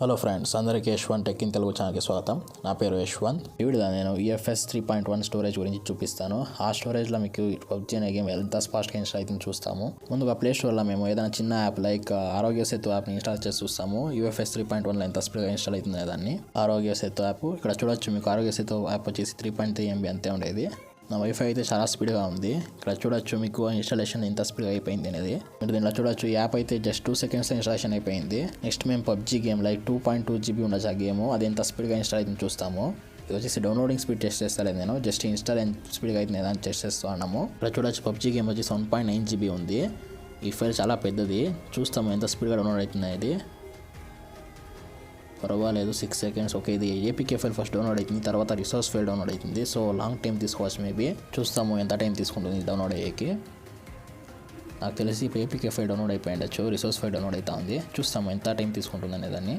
Hello friends, అందరికీ యశ్వంత్ ఛానల్కి స్వాగతం. నా పేరు యశ్వంత్. ఈ వీడియోలో నేను UFS 3.1 స్టోరేజ్ గురించి చూపిస్తాను. ఆ స్టోరేజ్లో మీకు పబ్జీ అనే గేమ్ ఎంత ఫాస్ట్గా ఇన్స్టాల్ అవుతుంది చూస్తాము. ముందుగా ప్లే స్టోర్లో మేము ఏదైనా చిన్న యాప్ లైక్ ఆరోగ్య సేతు యాప్ని ఇన్స్టాల్ చేసి చూస్తాము. UFS 3.1లో ఎంత స్పీడ్గా ఇన్స్టాల్ అవుతుంది దాన్ని. ఆరోగ్య సేతు యాప్ ఇక్కడ చూడొచ్చు. మీకు ఆరోగ్య సేతు యాప్ వచ్చేసి 3.3 MB అంతే ఉండేది. నా వైఫై అయితే చాలా స్పీడ్గా ఉంది. ఇక్కడ చూడొచ్చు మీకు ఇన్స్టాలేషన్ ఎంత స్పీడ్గా అయిపోయింది అనేది. మీరు దీనిలో చూడొచ్చు, ఈ యాప్ అయితే జస్ట్ 2 seconds ఇన్స్టాలేషన్ అయిపోయింది. నెక్స్ట్ మేము పబ్జీ గేమ్ లైక్ 2.2 GB ఉండొచ్చు ఆ గేమ్, అది ఎంత స్పీడ్గా ఇన్స్టాల్ అవుతుంది చూస్తాము. ఇది వచ్చేసి డౌన్లోడింగ్ స్పీడ్ టెస్ట్ చేస్తలేదు నేను, జస్ట్ ఇన్స్టాల్ ఎంత స్పీడ్గా అవుతుంది అని టెస్ట్ చేస్తూ ఉన్నాము. ఇక్కడ చూడొచ్చు పబ్జీ గేమ్ వచ్చేసి 1.9 GB ఉంది. ఈ ఫైల్ చాలా పెద్దది. చూస్తాము ఎంత స్పీడ్గా డౌన్లోడ్ అవుతుంది అనేది. పర్వాలేదు, 6 seconds. ఓకే, ఇది ఏపీకే ఫైల్ ఫస్ట్ డౌన్లోడ్ అవుతుంది, తర్వాత రిసోర్స్ ఫైల్ డౌన్లోడ్ అవుతుంది. సో లాంగ్ టైం తీసుకోవచ్చు మేబీ. చూస్తాము ఎంత టైం తీసుకుంటుంది డౌన్లోడ్ అయ్యేకి. నాకు తెలిసి ఇప్పుడు ఏపీకే ఫైల్ డౌన్లోడ్ అయిపోయి ఉండొచ్చు, రిసోర్స్ ఫైల్ డౌన్లోడ్ అవుతా ఉంది. చూస్తాము ఎంత టైం తీసుకుంటుంది అనేదాన్ని.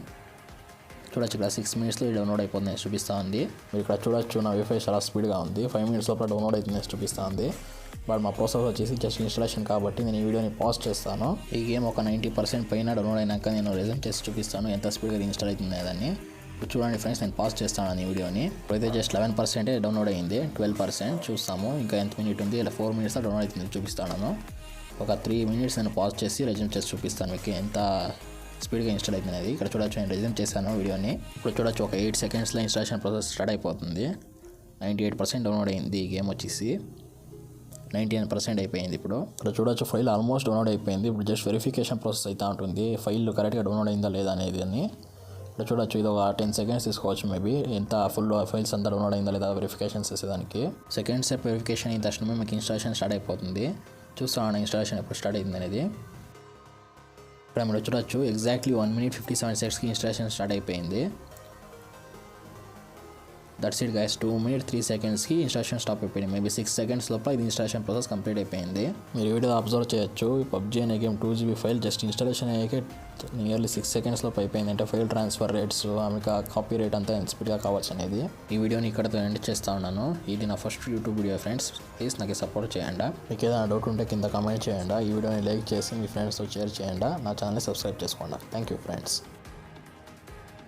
చూడొచ్చు ఇక్కడ 6 minutesలో డౌన్లోడ్ అయిపోతుంది చూపిస్తూ ఉంది. మీరు ఇక్కడ చూడొచ్చు నా వైఫై చాలా స్పీడ్గా ఉంది. 5 minutes లోపల డౌన్లోడ్ అవుతుంది చూపిస్తూ ఉంది. బట్ మా ప్రాసెస్ వచ్చేసి జస్ట్ ఇన్స్టాలేషన్ కాబట్టి నేను ఈ వీడియోని పాజ్ చేస్తాను. ఈ గేమ్ ఒక 90% పైన డౌన్లోడ్ అయినాక నేను రిజల్ట్ చేసి చూపిస్తాను ఎంత స్పీడ్గా ఇన్స్టాల్ అవుతుంది అని. ఇప్పుడు చూడండి ఫ్రెండ్స్, నేను పాజ్ చేస్తాను ఈ వీడియోని. ఇప్పుడైతే జస్ట్ 11% డౌన్లోడ్ అయింది, 12% చూస్తాము. ఇంకా ఎంత మినిట్ ఉంది, ఇలా 4 minutes డౌన్లోడ్ అవుతుంది చూపిస్తాను. ఒక 3 minutes నేను పాజ్ చేసి రెజ్యూమ్ చేసి చూపిస్తాను మీకు ఎంత స్పీడ్గా ఇన్స్టాల్ అవుతుంది అనేది. ఇక్కడ చూడొచ్చు, నేను రెజ్యూమ్ చేశాను వీడియోని. ఇప్పుడు చూడొచ్చు ఒక 8 secondsలో ఇన్స్టాలేషన్ ప్రాసెస్ స్టార్ట్ అయిపోతుంది. 98% డౌన్లోడ్ అయింది. ఈ గేమ్ వచ్చేసి 99% అయిపోయింది. ఇప్పుడు ఇక్కడ చూడొచ్చు ఫైల్ ఆల్మోస్ట్ డౌన్లోడ్ అయిపోయింది. ఇప్పుడు జస్ట్ వెరిఫికేషన్ ప్రాసెస్ అయితే ఉంటుంది, ఫైల్ కరెక్ట్గా డౌన్లోడ్ అయిందా లేదా అనేది అని. ఇక్కడ చూడొచ్చు, ఇది ఒక 10 seconds తీసుకోవచ్చు మేబీ. ఎంత ఫుల్ ఫైల్స్ అంతా డౌన్లోడ్ అయిందా లేదా వెరిఫికేషన్ చేసేదానికి. సెకండ్ స్టెప్ వెరిఫికేషన్ అయిన తక్షణమే మీకు ఇన్స్టాలేషన్ స్టార్ట్ అయిపోతుంది. చూస్తాను ఇన్స్టాలేషన్ ఎప్పుడు స్టార్ట్ అయింది అనేది. ఇక్కడ మీరు చూడొచ్చు ఎగ్జాక్ట్లీ 1 minute 57 secondsకి ఇన్స్టాలేషన్ స్టార్ట్ అయిపోయింది. దట్స్ ఇట్ గైస్, 2 minutes 3 secondsకి ఇన్స్టాలేషన్ స్టాప్ అయిపోయింది. మేబీ 6 seconds లోపల ఇది ఇన్స్టాలేషన్ ప్రాసెస్ కంప్లీట్ అయిపోయింది. మీరు వీడియో అబ్జర్వ్ చేయొచ్చు. ఈ పబ్జీ అనే game 2 GB file just installation అయ్యాకే నియర్లీ 6 seconds లోపు అయిపోయింది. అంటే ఫైల్ ట్రాన్స్ఫర్ రేట్స్, ఆమె కాపీ రేట్ అంతా ఎంత స్పీడ్గా కావచ్చు అనేది. ఈ వీడియోని ఇక్కడతో ఎండ్ చేస్తూ ఉన్నాను. ఇది నా first YouTube video friends. Please నాకు సపోర్ట్ చేయండి. మీకు ఏదైనా డౌట్ ఉంటే కింద కామెంట్ చేయండి. ఈ వీడియోని లైక్ చేసి మీ ఫ్రెండ్స్తో షేర్ చేయండి. నా ఛానల్ని సబ్స్క్రైబ్ చేసుకోండి. Thank you friends.